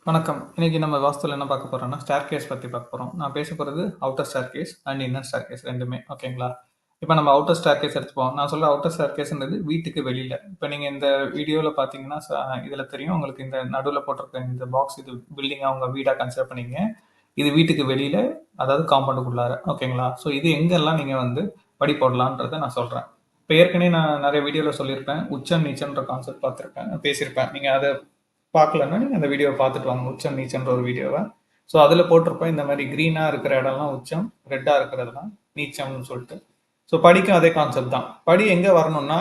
வணக்கம். இன்னைக்கு நம்ம வாஸ்துல என்ன பார்க்க போறோம்னா, ஸ்டேர்கேஸ் பத்தி பார்க்க போறோம். நான் பேச போறது outer staircase and inner staircase 2மே ஓகேங்களா? இப்ப நம்ம அவுட்டர் ஸ்டேர்கேஸ் எடுத்துப்போம். நான் சொல்ற அவுட்டர் ஸ்டேர்கேஸ்ன்றது வீட்டுக்கு வெளியில. இப்ப நீங்க இந்த வீடியோல பார்த்தீங்கன்னா, இதுல தெரியும் உங்களுக்கு இந்த நடுவுல போட்டிருக்க இந்த பாக்ஸ் இது பில்டிங்கா உங்க வீடா கன்சிடர் பண்ணீங்க. இது வீட்டுக்கு வெளியில, அதாவது காம்பவுண்டுக்குள்ளார ஓகேங்களா? ஸோ இது எங்கெல்லாம் நீங்க வந்து படி போடலான்றத நான் சொல்றேன். இப்ப ஏற்கனவே நான் நெறைய வீடியோல சொல்லியிருப்பேன். உச்சம், நீச்சம்ன்ற கான்செப்ட் பேசியிருப்பேன். நீங்க அத பார்க்கலன்னா, நீங்க அந்த வீடியோவ பார்த்துட்டு வாங்க. உச்சம், நீச்சம்ன்ற ஒரு வீடியோவ. ஸோ அதில போட்டிருப்பேன். இந்த மாரி கிரீனா இருக்கிற இடம்லாம் உச்சம், ரெட்டா இருக்கிறதெல்லாம் நீச்சம்னு சொல்லிட்டு. ஸோ படிக்கும் அதே கான்செப்ட் தான். படி எங்க வரணும்னா,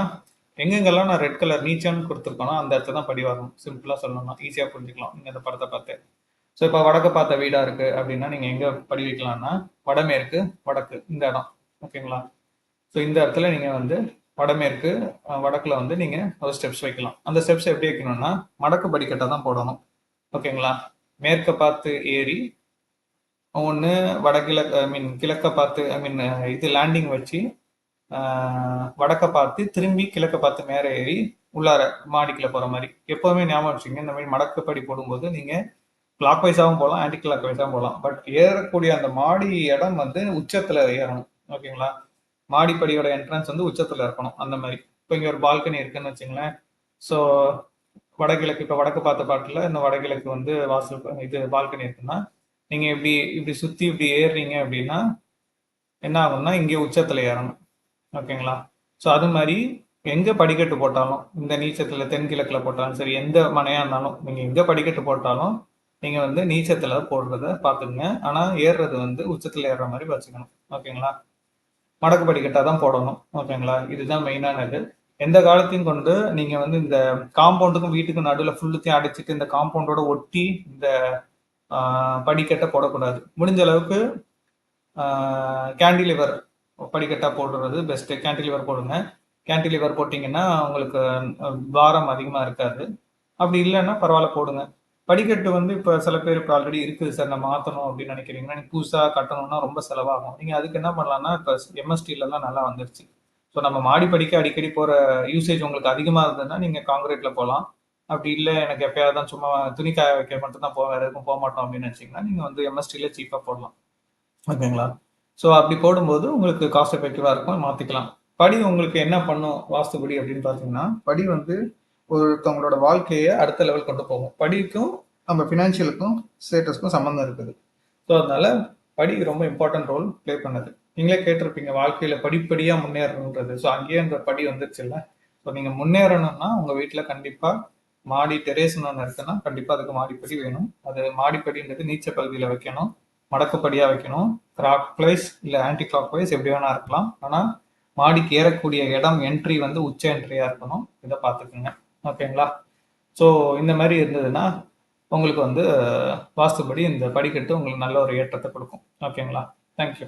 எங்கெங்கெல்லாம் நான் ரெட் கலர் நீச்சம்னு குடுத்துருக்கேனோ, அந்த இடத்துல தான் படி வரணும். சிம்பிளா சொல்லணும்னா, ஈஸியா புரிஞ்சுக்கலாம். நீங்க இந்த படத்த பார்த்தே. ஸோ இப்ப வடக்க பார்த்த வீடா இருக்கு அப்படின்னா, நீங்க எங்க படி வைக்கலாம்னா, வடமேற்கு, வடக்கு இந்த இடம். ஓகேங்களா? ஸோ இந்த இடத்துல நீங்க வந்து வடமேற்கு, வடக்குல வந்து நீங்க ஒரு ஸ்டெப்ஸ் வைக்கலாம். அந்த ஸ்டெப்ஸ் எப்படி வைக்கணும்னா, மடக்கு படிக்கட்டா தான் போடணும். ஓகேங்களா? மேற்க பார்த்து ஏறி, ஒண்ணு கிழக்க பார்த்து இது லேண்டிங் வச்சு, அ வடக்க பார்த்து திரும்பி கிழக்க பார்த்து மேல ஏறி, உள்ளார மாடிக்குள்ள போற மாரி. எப்பவுமே ஞாபகம் வச்சுக்கங்க, இந்த மாரி மடக்கு படி போடும்போது நீங்க கிளாக் வைஸாவும் போலாம், ஆன்டி கிளாக் வைஸாவும் போலாம். பட் ஏறக்கூடிய அந்த மாடி இடம் வந்து உச்சத்துல ஏறணும். ஓகேங்களா? மாடிப்படியோட என்ட்ரன்ஸ் வந்து உச்சத்துல இருக்கணும். அந்த மாரி. இப்ப இங்க ஒரு பால்கனி இருக்குன்னு வச்சுங்களேன். ஸோ வடகிழக்கு இப்ப வடக்கு பார்த்த பாட்டுல இந்த வடகிழக்கு வந்து வாசல் இது பால்கனி இருக்குன்னா, நீங்க இப்படி இப்படி சுத்தி இப்படி ஏறுறீங்க அப்படின்னா, என்ன ஆகும்னா இங்கே உச்சத்துல ஏறணும். ஓகேங்களா? ஸோ அது மாரி எங்க படிக்கட்டு போட்டாலும், இந்த நீச்சத்துல தென்கிழக்குல போட்டாலும் சரி, எந்த மனையா இருந்தாலும், நீங்க எங்க படிக்கட்டு போட்டாலும், நீங்க வந்து நீச்சத்துல போடுறத பார்த்துக்கங்க. ஆனா ஏறுறது வந்து உச்சத்துல ஏறுற மாரி வச்சுக்கணும். ஓகேங்களா? மடக்கு படிக்கட்டா தான் போடணும். ஓகேங்களா? இதுதான் மெயினானது. எந்த காலத்தையும் கொண்டு நீங்க வந்து இந்த காம்பவுண்டுக்கும் வீட்டுக்கும் நடுவுல ஃபுல்லுத்தையும் அடைச்சிட்டு, இந்த காம்பவுண்டோட ஒட்டி இந்த ஆ படிக்கட்ட போடக்கூடாது. முடிஞ்ச அளவுக்கு ஆ கேன்டிலிவர் படிக்கட்டா போடுறது பெஸ்ட்டு. கேன்டிலிவர் போடுங்க. கேன்டிலிவர் போட்டீங்கன்னா, உங்களுக்கு பாரம் அதிகமா இருக்காது. அப்படி இல்லன்னா பரவால்ல போடுங்க. படிக்கட்டு வந்து இப்ப சில பேர் இப்ப ஆல்ரெடி இருக்குது சார் நான் மாத்தணும் அப்படின்னு நினைக்கிறீங்கன்னா, நீங்க புதுசா கட்டணும்னா ரொம்ப செலவாகும். நீங்க அதுக்கு என்ன பண்ணலாம்னா, இப்ப எம்எஸ்டிலலாம் நல்லா வந்துருச்சு. ஸோ நம்ம மாடி படிக்க அடிக்கடி போற யூசேஜ் உங்களுக்கு அதிகமா இருந்ததுன்னா, நீங்க கான்கிரீட்ல போலாம். அப்படி இல்ல எனக்கு எப்பயாவது தான் சும்மா துணி காய வைக்க மட்டும் தான் போவேன். வேற எதுக்கும் போமாட்டோம் அப்படின்னு நினைச்சீங்கன்னா, நீங்க வந்து எம்எஸ்டில சீப்பா போடலாம். ஓகேங்களா? ஸோ அப்படி போடும்போது உங்களுக்கு காஸ்ட் எஃபெக்டிவா இருக்கும். மாத்திக்கலாம். படி உங்களுக்கு என்ன பண்ணும் வாஸ்துபடி அப்படின்னு பார்த்தீங்கன்னா, படி வந்து ஒருத்தவங்களோட வாழ்க்கைய அடுத்த லெவல் கொண்டு போகும். படிக்கும் நம்ம ஃபினான்ஷியலுக்கும், ஸ்டேட்டஸ்க்கும் சம்மந்தம் இருக்குது. ஸோ அதனால படி ரொம்ப இம்பார்ட்டன்ட் ரோல் ப்ளே பண்ணுது. நீங்களே கேட்டிருப்பீங்க வாழ்க்கையில படிப்படியா முன்னேறணுன்றது. ஸோ அங்கேயே அந்த படி வந்துருச்சுல்ல. ஸோ நீங்க முன்னேறணும்னா உங்க வீட்ல கண்டிப்பா மாடி டெரேஸ்ன்னு ஒண்ணு இருக்குன்னா, கண்டிப்பா அதுக்கு மாடிப்படி வேணும். அது மாடிப்படின்றது நீச்ச பகுதியில வைக்கணும். மடக்குப்படியா வைக்கணும். கிளாக் வைஸ் இல்ல ஆன்டி கிளாக் வைஸ் எப்படி வேணா இருக்கலாம். ஆனா மாடிக்கு ஏறக்கூடிய இடம் என்ட்ரி வந்து உச்ச என்ட்ரியா இருக்கணும். இத பார்த்துக்குங்க. ஓகேங்களா? ஸோ இந்த மாரி இருந்ததுன்னா, உங்களுக்கு வந்து வாஸ்துபடி இந்த படிக்கட்டு உங்களுக்கு நல்ல ஒரு ஏற்றத்த குடுக்கும். ஓகேங்களா? Thank you.